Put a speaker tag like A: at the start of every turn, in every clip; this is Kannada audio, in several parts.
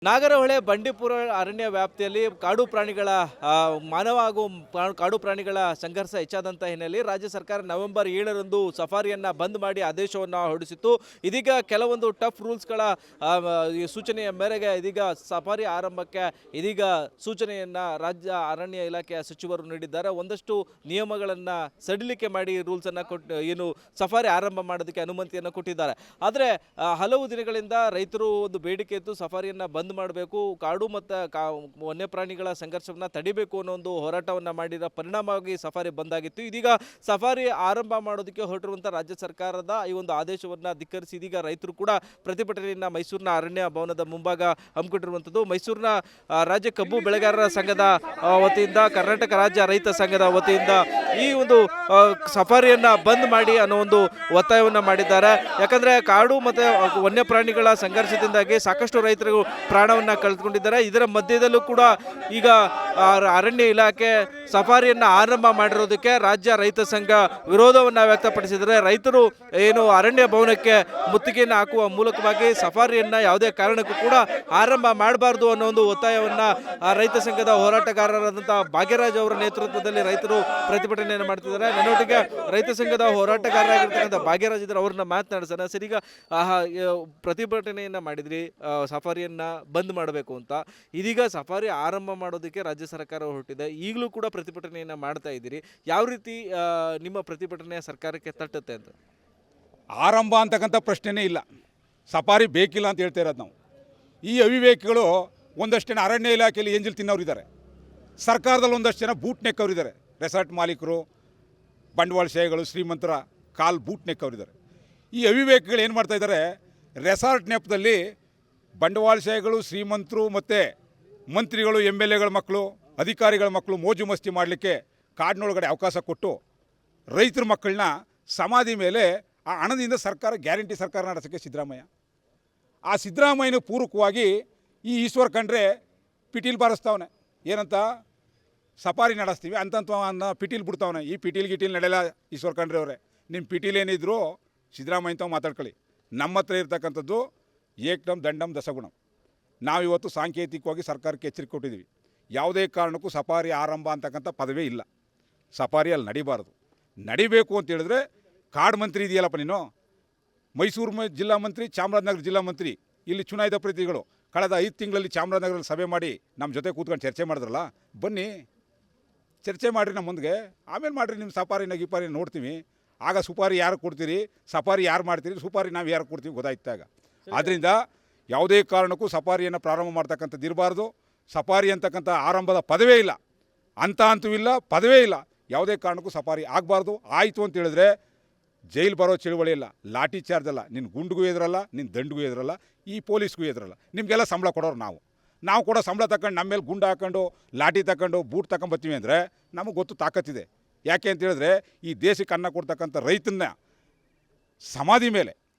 A: ನಾಗರಹೊಳೆ ಬಂಡೀಪುರ ಅರಣ್ಯ ವ್ಯಾಪ್ತಿಯಲ್ಲಿ ಕಾಡು ಪ್ರಾಣಿಗಳ ಮಾನವ ಹಾಗೂ ಕಾಡು ಪ್ರಾಣಿಗಳ ಸಂಘರ್ಷ ಹೆಚ್ಚಾದಂಥ ಹಿನ್ನೆಲೆಯಲ್ಲಿ ರಾಜ್ಯ ಸರ್ಕಾರ ನವೆಂಬರ್ 7ರಂದು ಸಫಾರಿಯನ್ನು ಬಂದ್ ಮಾಡಿ ಆದೇಶವನ್ನು ಹೊರಡಿಸಿತ್ತು. ಇದೀಗ ಕೆಲವೊಂದು ಟಫ್ ರೂಲ್ಸ್ಗಳ ಸೂಚನೆಯ ಮೇರೆಗೆ ಇದೀಗ ಸಫಾರಿ ಆರಂಭಕ್ಕೆ ಇದೀಗ ಸೂಚನೆಯನ್ನು ರಾಜ್ಯ ಅರಣ್ಯ ಇಲಾಖೆಯ ಸಚಿವರು ನೀಡಿದ್ದಾರೆ. ಒಂದಷ್ಟು ನಿಯಮಗಳನ್ನು ಸಡಿಲಿಕೆ ಮಾಡಿ ರೂಲ್ಸನ್ನು ಏನು ಸಫಾರಿ ಆರಂಭ ಮಾಡೋದಕ್ಕೆ ಅನುಮತಿಯನ್ನು ಕೊಟ್ಟಿದ್ದಾರೆ. ಆದರೆ ಹಲವು ದಿನಗಳಿಂದ ರೈತರು ಒಂದು ಬೇಡಿಕೆ ಇತ್ತು, ಸಫಾರಿಯನ್ನು ಬಂದ್ ಮಾಡಬೇಕು, ಕಾಡು ಮತ್ತು ವನ್ಯಪ್ರಾಣಿಗಳ ಸಂಘರ್ಷವನ್ನು ತಡಿಬೇಕು ಅನ್ನೋ ಒಂದು ಹೋರಾಟವನ್ನು ಮಾಡಿದ ಪರಿಣಾಮವಾಗಿ ಸಫಾರಿ ಬಂದಾಗಿತ್ತು. ಇದೀಗ ಸಫಾರಿ ಆರಂಭ ಮಾಡೋದಕ್ಕೆ ಹೊರಟಿರುವಂಥ ರಾಜ್ಯ ಸರ್ಕಾರದ ಈ ಒಂದು ಆದೇಶವನ್ನು ಧಿಕ್ಕರಿಸಿ ಇದೀಗ ರೈತರು ಕೂಡ ಪ್ರತಿಭಟನೆಯನ್ನು ಮೈಸೂರಿನ ಅರಣ್ಯ ಭವನದ ಮುಂಭಾಗ ಹಮ್ಮಿಕೊಂಡಿರುವಂಥದ್ದು. ಮೈಸೂರಿನ ರಾಜ್ಯ ಕಬ್ಬು ಬೆಳೆಗಾರರ ಸಂಘದ ವತಿಯಿಂದ, ಕರ್ನಾಟಕ ರಾಜ್ಯ ರೈತ ಸಂಘದ ವತಿಯಿಂದ ಈ ಒಂದು ಸಫಾರಿಯನ್ನು ಬಂದ್ ಮಾಡಿ ಅನ್ನೋ ಒಂದು ಒತ್ತಾಯವನ್ನು ಮಾಡಿದ್ದಾರೆ. ಯಾಕಂದರೆ ಕಾಡು ಮತ್ತು ವನ್ಯಪ್ರಾಣಿಗಳ ಸಂಘರ್ಷದಿಂದಾಗಿ ಸಾಕಷ್ಟು ರೈತರು ಪ್ರಾಣವನ್ನು ಕಳೆದುಕೊಂಡಿದ್ದಾರೆ. ಇದರ ಮಧ್ಯದಲ್ಲೂ ಕೂಡ ಈಗ ಅರಣ್ಯ ಇಲಾಖೆ ಸಫಾರಿಯನ್ನು ಆರಂಭ ಮಾಡಿರೋದಕ್ಕೆ ರಾಜ್ಯ ರೈತ ಸಂಘ ವಿರೋಧವನ್ನು ವ್ಯಕ್ತಪಡಿಸಿದರೆ, ರೈತರು ಏನು ಅರಣ್ಯ ಭವನಕ್ಕೆ ಮುತ್ತಿಗೆಯನ್ನು ಹಾಕುವ ಮೂಲಕವಾಗಿ ಸಫಾರಿಯನ್ನು ಯಾವುದೇ ಕಾರಣಕ್ಕೂ ಕೂಡ ಆರಂಭ ಮಾಡಬಾರ್ದು ಅನ್ನೋ ಒಂದು ಒತ್ತಾಯವನ್ನು ರೈತ ಸಂಘದ ಹೋರಾಟಗಾರರಾದಂಥ ಭಾಗ್ಯರಾಜ್ ಅವರ ನೇತೃತ್ವದಲ್ಲಿ ರೈತರು ಪ್ರತಿಭಟನೆಯನ್ನು ಮಾಡ್ತಿದ್ದಾರೆ. ನನ್ನೊಟ್ಟಿಗೆ ರೈತ ಸಂಘದ ಹೋರಾಟಗಾರರಾಗಿರ್ತಕ್ಕಂಥ ಭಾಗ್ಯರಾಜ್ ಇದ್ದಾರೆ, ಅವ್ರನ್ನ ಮಾತನಾಡಿಸೋಣ. ಸರ್, ಈಗ ಪ್ರತಿಭಟನೆಯನ್ನು ಮಾಡಿದ್ರಿ ಸಫಾರಿಯನ್ನು ಬಂದ್ ಮಾಡಬೇಕು ಅಂತ. ಇದೀಗ ಸಫಾರಿ ಆರಂಭ ಮಾಡೋದಕ್ಕೆ ರಾಜ್ಯ ಸರ್ಕಾರ ಹೊರಟಿದೆ, ಈಗಲೂ ಕೂಡ ಪ್ರತಿಭಟನೆಯನ್ನು ಮಾಡ್ತಾ ಇದ್ದೀರಿ. ಯಾವ ರೀತಿ ನಿಮ್ಮ ಪ್ರತಿಭಟನೆ ಸರ್ಕಾರಕ್ಕೆ ತಟ್ಟುತ್ತೆ ಅಂತ?
B: ಆರಂಭ ಅಂತಕ್ಕಂಥ ಪ್ರಶ್ನೆನೇ ಇಲ್ಲ, ಸಫಾರಿ ಬೇಕಿಲ್ಲ ಅಂತ ಹೇಳ್ತಾ ಇರೋದು ನಾವು. ಈ ಅವಿವೇಕಿಗಳು ಒಂದಷ್ಟು ಜನ ಅರಣ್ಯ ಇಲಾಖೆಯಲ್ಲಿ ಎಂಜಲ್ ತಿನ್ನೋರಿದ್ದಾರೆ, ಸರ್ಕಾರದಲ್ಲಿ ಒಂದಷ್ಟು ಜನ ಬೂಟ್ ನೆಕ್ಕವರಿದ್ದಾರೆ. ರೆಸಾರ್ಟ್ ಮಾಲೀಕರು, ಬಂಡವಾಳಶಾಹಿಗಳು, ಶ್ರೀಮಂತರ ಕಾಲ್ ಬೂಟ್ ನೆಕ್ಕವರಿದ್ದಾರೆ. ಈ ಅವಿವೇಕಿಗಳು ಏನು ಮಾಡ್ತಾ ಇದ್ದಾರೆ, ರೆಸಾರ್ಟ್ ನೆಪದಲ್ಲಿ ಬಂಡವಾಳಶಾಹಿಗಳು, ಶ್ರೀಮಂತರು ಮತ್ತು ಮಂತ್ರಿಗಳು, MLAಗಳ ಮಕ್ಕಳು, ಅಧಿಕಾರಿಗಳ ಮಕ್ಕಳು ಮೋಜು ಮಸ್ತಿ ಮಾಡಲಿಕ್ಕೆ ಕಾಡಿನೊಳಗಡೆ ಅವಕಾಶ ಕೊಟ್ಟು ರೈತರ ಮಕ್ಕಳನ್ನ ಸಮಾಧಿ ಮೇಲೆ ಆ ಹಣದಿಂದ ಸರ್ಕಾರ ಗ್ಯಾರಂಟಿ ಸರ್ಕಾರ ನಡೆಸೋಕ್ಕೆ ಸಿದ್ದರಾಮಯ್ಯ. ಆ ಸಿದ್ದರಾಮಯ್ಯನ ಪೂರಕವಾಗಿ ಈ ಈಶ್ವರ್ ಖಂಡ್ರೆ ಪಿಟೀಲ್ ಬಾರಿಸ್ತಾವನೆ. ಏನಂತ ಸಫಾರಿ ನಡೆಸ್ತೀವಿ ಅಂತಂತ ಪಿಟೀಲ್ ಬಿಡ್ತಾವನೆ. ಈ ಗಿಟೀಲ್ ನಡೆಯಲ್ಲ ಈಶ್ವರ್ ಖಂಡ್ರೆ ಅವರೇ. ನಿಮ್ಮ ಪಿಟೀಲ್ ಏನಿದ್ರು ಸಿದ್ದರಾಮಯ್ಯ ತಾವು ಮಾತಾಡ್ಕೊಳ್ಳಿ. ನಮ್ಮ ಹತ್ರ ಇರ್ತಕ್ಕಂಥದ್ದು ಏಕ್ದಮ್ ದಂಡಮ್ ದಶಗುಣಂ. ನಾವಿವತ್ತು ಸಾಂಕೇತಿಕವಾಗಿ ಸರ್ಕಾರಕ್ಕೆ ಎಚ್ಚರಿಕೆ ಕೊಟ್ಟಿದ್ದೀವಿ, ಯಾವುದೇ ಕಾರಣಕ್ಕೂ ಸಫಾರಿ ಆರಂಭ ಅಂತಕ್ಕಂಥ ಪದವೇ ಇಲ್ಲ. ಸಫಾರಿ ಅಲ್ಲಿ ನಡಿಬಾರ್ದು. ನಡಿಬೇಕು ಅಂತ ಹೇಳಿದ್ರೆ ಕಾಡು ಮಂತ್ರಿ ಇದೆಯಲ್ಲಪ್ಪ ನೀನು, ಮೈಸೂರು ಜಿಲ್ಲಾ ಮಂತ್ರಿ, ಚಾಮರಾಜನಗರ ಜಿಲ್ಲಾ ಮಂತ್ರಿ, ಇಲ್ಲಿ ಚುನಾಯಿತ ಪ್ರತಿನಿಧಿಗಳು ಕಳೆದ 5 ತಿಂಗಳಲ್ಲಿ ಚಾಮರಾಜನಗರಲ್ಲಿ ಸಭೆ ಮಾಡಿ ನಮ್ಮ ಜೊತೆ ಕೂತ್ಕೊಂಡು ಚರ್ಚೆ ಮಾಡಿದ್ರಲ್ಲ, ಬನ್ನಿ ಚರ್ಚೆ ಮಾಡಿರಿ ನಮ್ಮ ಮುಂದೆ, ಆಮೇಲೆ ಮಾಡಿರಿ ನಿಮ್ಮ ಸಫಾರಿನ ಗಿಫಾರಿ ನೋಡ್ತೀವಿ. ಆಗ ಸುಪಾರಿ ಯಾರು ಕೊಡ್ತೀರಿ, ಸಫಾರಿ ಯಾರು ಮಾಡ್ತೀರಿ, ಸುಪಾರಿ ನಾವು ಯಾರು ಕೊಡ್ತೀವಿ ಗೊತ್ತಾಯ್ತಾಗ. ಆದ್ದರಿಂದ ಯಾವುದೇ ಕಾರಣಕ್ಕೂ ಸಫಾರಿಯನ್ನು ಪ್ರಾರಂಭ ಮಾಡ್ತಕ್ಕಂಥದ್ದು ಇರಬಾರ್ದು. ಸಫಾರಿ ಅಂತಕ್ಕಂಥ ಆರಂಭದ ಪದವೇ ಇಲ್ಲ, ಅಂತೂ ಇಲ್ಲ, ಪದವೇ ಇಲ್ಲ. ಯಾವುದೇ ಕಾರಣಕ್ಕೂ ಸಫಾರಿ ಆಗಬಾರ್ದು. ಆಯಿತು ಅಂತ ಹೇಳಿದ್ರೆ ಜೈಲು ಬರೋ ಚಳುವಳಿ ಇಲ್ಲ, ಲಾಠಿ ಚಾರ್ಜ್ ಅಲ್ಲ, ನಿನ್ನ ಗುಂಡಿಗೂ ಎದುರಲ್ಲ, ನಿನ್ನ ದಂಡಿಗೂ ಎದುರಲ್ಲ, ಈ ಪೊಲೀಸ್ಗೂ ಎದುರಲ್ಲ. ನಿಮಗೆಲ್ಲ ಸಂಬಳ ಕೊಡೋರು ನಾವು ಕೂಡ ಸಂಬಳ ತಗೊಂಡು ನಮ್ಮ ಮೇಲೆ ಗುಂಡು ಹಾಕೊಂಡು ಲಾಠಿ ತಗೊಂಡು ಬೂಟ್ ತಗೊಂಬರ್ತೀವಿ ಅಂದರೆ ನಮಗೆ ಗೊತ್ತು ತಾಕತ್ತಿದೆ. ಯಾಕೆ ಅಂತ ಹೇಳಿದ್ರೆ ಈ ದೇಶಕ್ಕೆ ಅನ್ನ ಕೊಡ್ತಕ್ಕಂಥ ರೈತನ್ನ ಸಮಾಧಿ ಮೇಲೆ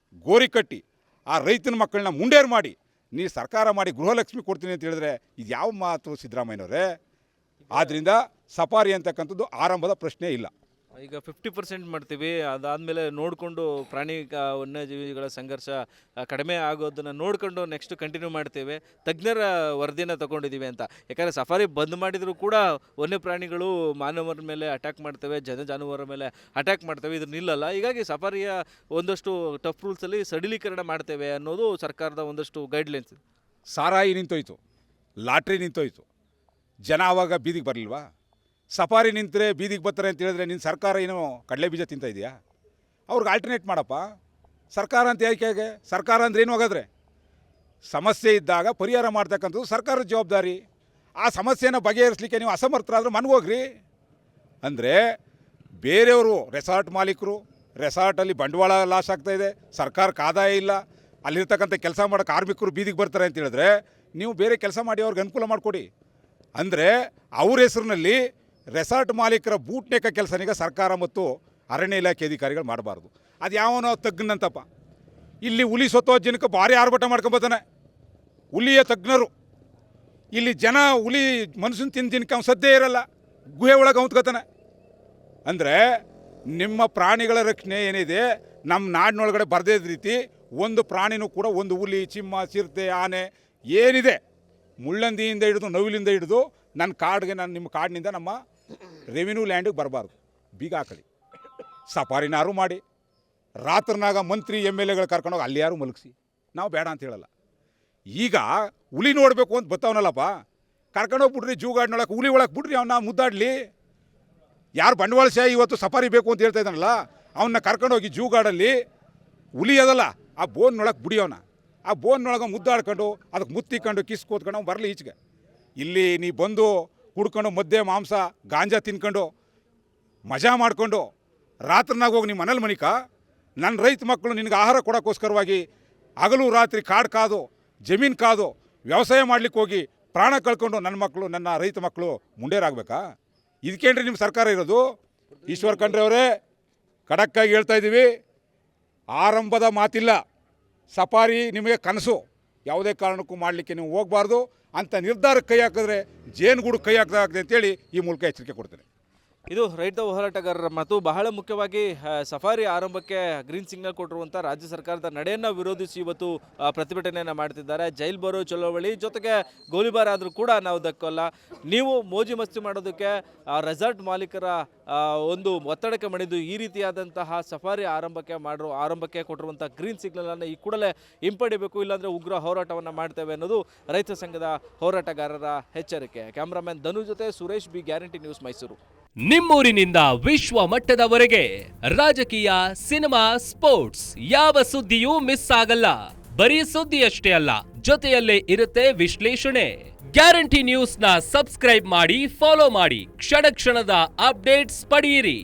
B: ಗೋರಿ ಕಟ್ಟಿ ಆ ರೈತನ ಮಕ್ಕಳನ್ನ ಮುಂಡೇರು ಮಾಡಿ ನೀ ಸರ್ಕಾರ ಮಾಡಿ ಗೃಹಲಕ್ಷ್ಮಿ ಕೊಡ್ತೀನಿ ಅಂತ ಹೇಳಿದ್ರೆ ಇದು ಯಾವ ಮಾತು ಸಿದ್ದರಾಮಯ್ಯನವರೇ? ಆದ್ದರಿಂದ ಸಫಾರಿ ಅಂತಕ್ಕಂಥದ್ದು ಆರಂಭದ ಪ್ರಶ್ನೆ ಇಲ್ಲ.
A: ಈಗ 50% ಮಾಡ್ತೀವಿ, ಅದಾದಮೇಲೆ ನೋಡಿಕೊಂಡು ಪ್ರಾಣಿ ವನ್ಯಜೀವಿಗಳ ಸಂಘರ್ಷ ಕಡಿಮೆ ಆಗೋದನ್ನು ನೋಡಿಕೊಂಡು ನೆಕ್ಸ್ಟ್ ಕಂಟಿನ್ಯೂ ಮಾಡ್ತೇವೆ, ತಜ್ಞರ ವರದಿನ ತಗೊಂಡಿದ್ದೀವಿ ಅಂತ. ಯಾಕಂದರೆ ಸಫಾರಿ ಬಂದ್ ಮಾಡಿದರೂ ಕೂಡ ವನ್ಯಪ್ರಾಣಿಗಳು ಮಾನವರ ಮೇಲೆ ಅಟ್ಯಾಕ್ ಮಾಡ್ತೇವೆ, ಜಾನುವಾರ ಮೇಲೆ ಅಟ್ಯಾಕ್ ಮಾಡ್ತೇವೆ, ಇದು ನಿಲ್ಲಲ್ಲ. ಹೀಗಾಗಿ ಸಫಾರಿಯ ಒಂದಷ್ಟು ಟಫ್ ರೂಲ್ಸಲ್ಲಿ ಸಡಿಲೀಕರಣ ಮಾಡ್ತೇವೆ ಅನ್ನೋದು ಸರ್ಕಾರದ ಒಂದಷ್ಟು ಗೈಡ್ಲೈನ್ಸ್.
B: ಸಾರಾಯಿ ನಿಂತೋಯ್ತು, ಲಾಟ್ರಿ ನಿಂತೋಯ್ತು, ಜನ ಆವಾಗ ಬೀದಿಗೆ ಬರಲಿಲ್ವಾ? ಸಫಾರಿ ನಿಂತರೆ ಬೀದಿಗೆ ಬರ್ತಾರೆ ಅಂತ ಹೇಳಿದ್ರೆ ನಿನ್ನ ಸರ್ಕಾರ ಏನೋ ಕಡಲೆ ಬೀಜ ತಿಂತ ಇದೆಯಾ? ಅವ್ರಿಗೆ ಆಲ್ಟರ್ನೇಟ್ ಮಾಡಪ್ಪ. ಸರ್ಕಾರ ಅಂತ ಯಾಕೆ? ಸರ್ಕಾರ ಅಂದ್ರೆ ಏನು ಹಾಗಾದರೆ? ಸಮಸ್ಯೆ ಇದ್ದಾಗ ಪರಿಹಾರ ಮಾಡ್ತಕ್ಕಂಥದ್ದು ಸರ್ಕಾರದ ಜವಾಬ್ದಾರಿ. ಆ ಸಮಸ್ಯೆನ ಬಗೆಹರಿಸಲಿಕ್ಕೆ ನೀವು ಅಸಮರ್ಥರಾದ್ರೆ ಮನಗೋಗ್ರಿ. ಅಂದರೆ ಬೇರೆಯವರು ರೆಸಾರ್ಟ್ ಮಾಲೀಕರು, ರೆಸಾರ್ಟಲ್ಲಿ ಬಂಡವಾಳ ಲಾಸ್ ಆಗ್ತಾಯಿದೆ, ಸರ್ಕಾರಕ್ಕೆ ಆದಾಯ ಇಲ್ಲ, ಅಲ್ಲಿರ್ತಕ್ಕಂಥ ಕೆಲಸ ಮಾಡೋ ಕಾರ್ಮಿಕರು ಬೀದಿಗೆ ಬರ್ತಾರೆ ಅಂತ ಹೇಳಿದ್ರೆ ನೀವು ಬೇರೆ ಕೆಲಸ ಮಾಡಿ ಅವ್ರಿಗೆ ಅನುಕೂಲ ಮಾಡಿಕೊಡಿ. ಅಂದರೆ ಅವ್ರ ಹೆಸರಿನಲ್ಲಿ ರೆಸಾರ್ಟ್ ಮಾಲೀಕರ ಬೂಟ್ನೇಕ ಕೆಲಸನೀಗ ಸರ್ಕಾರ ಮತ್ತು ಅರಣ್ಯ ಇಲಾಖೆ ಅಧಿಕಾರಿಗಳು ಮಾಡಬಾರ್ದು. ಅದು ಯಾವನೋ ತಗ್ನಂತಪ್ಪ. ಇಲ್ಲಿ ಹುಲಿ ಸತ್ತೋ ಜನಕ್ಕೆ ಭಾರಿ ಆರ್ಭಟ ಮಾಡ್ಕೊಂಬತ್ತಾನೆ, ಹುಲಿಯ ತಜ್ಞರು. ಇಲ್ಲಿ ಜನ ಹುಲಿ ಮನುಷ್ಯನ ತಿಂದು ಜನಕ್ಕೆ ಅವ್ನು ಸದ್ದೇ ಇರಲ್ಲ, ಗುಹೆ ಒಳಗೆ ಹೊಂದ್ಕೋತಾನೆ. ಅಂದರೆ ನಿಮ್ಮ ಪ್ರಾಣಿಗಳ ರಕ್ಷಣೆ ಏನಿದೆ ನಮ್ಮ ನಾಡಿನೊಳಗಡೆ ಬರದೇ ರೀತಿ ಒಂದು ಪ್ರಾಣಿನೂ ಕೂಡ, ಒಂದು ಹುಲಿ, ಚಿಮ್ಮ, ಚಿರತೆ, ಆನೆ ಏನಿದೆ ಮುಳ್ಳಂದಿಯಿಂದ ಹಿಡಿದು ನವಿಲಿಂದ ಹಿಡಿದು ನನ್ನ ಕಾರ್ಡ್ಗೆ ನಿಮ್ಮ ಕಾರ್ಡ್ನಿಂದ ನಮ್ಮ ರೆವಿನ್ಯೂ ಲ್ಯಾಂಡಿಗೆ ಬರಬಾರ್ದು, ಬೀಗ ಹಾಕಳಿ. ಸಫಾರಿನಾರು ಮಾಡಿ, ರಾತ್ರಿನಾಗ ಮಂತ್ರಿ MLAಗಳು ಕರ್ಕೊಂಡೋಗಿ ಅಲ್ಲಿ ಯಾರು ಮಲಗಿಸಿ, ನಾವು ಬೇಡ ಅಂತ ಹೇಳಲ್ಲ. ಈಗ ಹುಲಿ ನೋಡಬೇಕು ಅಂತ ಬರ್ತಾವನಲ್ಲಪ್ಪ, ಕರ್ಕೊಂಡೋಗ್ಬಿಡ್ರಿ ಜೂಗಾಡಿನೊಳಗೆ, ಹುಲಿ ಒಳಗೆ ಬಿಡ್ರಿ, ಅವನ್ನ ಮುದ್ದಾಡಲಿ. ಯಾರು ಬಂಡವಾಳಶಾಹಿ ಇವತ್ತು ಸಫಾರಿ ಬೇಕು ಅಂತ ಹೇಳ್ತಾ ಇದ್ದಾನಲ್ಲ, ಅವನ್ನ ಕರ್ಕೊಂಡೋಗಿ ಜೂಗಾಡಲ್ಲಿ ಹುಲಿ ಅದಲ್ಲ ಆ ಬೋನ್ನೊಳಗೆ ಬಿಡಿಯೋನ, ಆ ಬೋನ್ನೊಳಗೆ ಮುದ್ದಾಡ್ಕೊಂಡು ಅದಕ್ಕೆ ಮುತ್ತಿಕೊಂಡು ಕಿಸ್ ಕೂತ್ಕೊಂಡು ಅವ್ನು ಬರಲಿ ಈಚೆಗೆ. ಇಲ್ಲಿ ನೀ ಬಂದು ಕುಡ್ಕೊಂಡು ಮಧ್ಯೆ ಮಾಂಸ ಗಾಂಜಾ ತಿನ್ಕೊಂಡು ಮಜಾ ಮಾಡಿಕೊಂಡು ರಾತ್ರಿನಾಗ ಹೋಗಿ ನಿಮ್ಮ ಮನೇಲಿ ಮನಿಕ. ನನ್ನ ರೈತ ಮಕ್ಕಳು ನಿನಗೆ ಆಹಾರ ಕೊಡೋಕ್ಕೋಸ್ಕರವಾಗಿ ಹಗಲು ರಾತ್ರಿ ಕಾಡು ಕಾದು ಜಮೀನು ಕಾದು ವ್ಯವಸಾಯ ಮಾಡ್ಲಿಕ್ಕೆ ಹೋಗಿ ಪ್ರಾಣ ಕಳ್ಕೊಂಡು ನನ್ನ ಮಕ್ಕಳು, ನನ್ನ ರೈತ ಮಕ್ಕಳು ಮುಂಡೇರಾಗಬೇಕಾ? ಇದಕ್ಕೇನ್ರಿ ನಿಮ್ಮ ಸರ್ಕಾರ ಇರೋದು? ಈಶ್ವರ್ ಖಂಡ್ರೆ ಅವರೇ, ಖಡಕ್ಕಾಗಿ ಹೇಳ್ತಾ ಇದ್ದೀವಿ, ಆರಂಭದ ಮಾತಿಲ್ಲ. ಸಫಾರಿ ನಿಮಗೆ ಕನಸು, ಯಾವುದೇ ಕಾರಣಕ್ಕೂ ಮಾಡಲಿಕ್ಕೆ ನೀವು ಹೋಗಬಾರ್ದು ಅಂತ ನಿರ್ಧಾರಕ್ಕೆ ಕೈ ಹಾಕಿದ್ರೆ ಜೇನುಗೂಡು ಕೈ ಹಾಕದಾಗಿದೆ ಅಂತೇಳಿ ಈ ಮೂಲಕ ಎಚ್ಚರಿಕೆ ಕೊಡ್ತೇನೆ.
A: ಇದು ರೈತ ಹೋರಾಟಗಾರರ ಮಾತು. ಬಹಳ ಮುಖ್ಯವಾಗಿ ಸಫಾರಿ ಆರಂಭಕ್ಕೆ ಗ್ರೀನ್ ಸಿಗ್ನಲ್ ಕೊಟ್ಟಿರುವಂಥ ರಾಜ್ಯ ಸರ್ಕಾರದ ನಡೆಯನ್ನು ವಿರೋಧಿಸಿ ಇವತ್ತು ಪ್ರತಿಭಟನೆಯನ್ನು ಮಾಡ್ತಿದ್ದಾರೆ. ಜೈಲ್ ಬರೋ ಚಳವಳಿ ಜೊತೆಗೆ ಗೋಲಿಬಾರ್ ಆದರೂ ಕೂಡ ನಾವು ದಕ್ಕೋಲ್ಲ. ನೀವು ಮೋಜಿ ಮಸ್ತಿ ಮಾಡೋದಕ್ಕೆ ರೆಸಾರ್ಟ್ ಮಾಲೀಕರ ಒಂದು ಒತ್ತಡಕ್ಕೆ ಮಣಿದು ಈ ರೀತಿಯಾದಂತಹ ಸಫಾರಿ ಆರಂಭಕ್ಕೆ ಕೊಟ್ಟಿರುವಂಥ ಗ್ರೀನ್ ಸಿಗ್ನಲನ್ನು ಈ ಕೂಡಲೇ ಹಿಂಪಡಿಬೇಕು, ಇಲ್ಲಾಂದರೆ ಉಗ್ರ ಹೋರಾಟವನ್ನು ಮಾಡ್ತೇವೆ ಅನ್ನೋದು ರೈತ ಸಂಘದ ಹೋರಾಟಗಾರರ ಎಚ್ಚರಿಕೆ. ಕ್ಯಾಮ್ರಾಮನ್ ಧನು ಜೊತೆ Suresh B, Guarantee News, Mysuru.
C: ನಿಮ್ಮೂರಿನಿಂದ ವಿಶ್ವ ಮಟ್ಟದವರೆಗೆ ರಾಜಕೀಯ, ಸಿನಿಮಾ, ಸ್ಪೋರ್ಟ್ಸ್ ಯಾವ ಸುದ್ದಿಯೂ ಮಿಸ್ ಆಗಲ್ಲ. ಬರೀ ಸುದ್ದಿಯಷ್ಟೇ ಅಲ್ಲ, ಜೊತೆಯಲ್ಲೇ ಇರುತ್ತೆ ವಿಶ್ಲೇಷಣೆ. ಗ್ಯಾರಂಟಿ ನ್ಯೂಸ್ನ ಸಬ್ಸ್ಕ್ರೈಬ್ ಮಾಡಿ, ಫಾಲೋ ಮಾಡಿ, ಕ್ಷಣ ಕ್ಷಣದ ಅಪ್ಡೇಟ್ಸ್ ಪಡೆಯಿರಿ.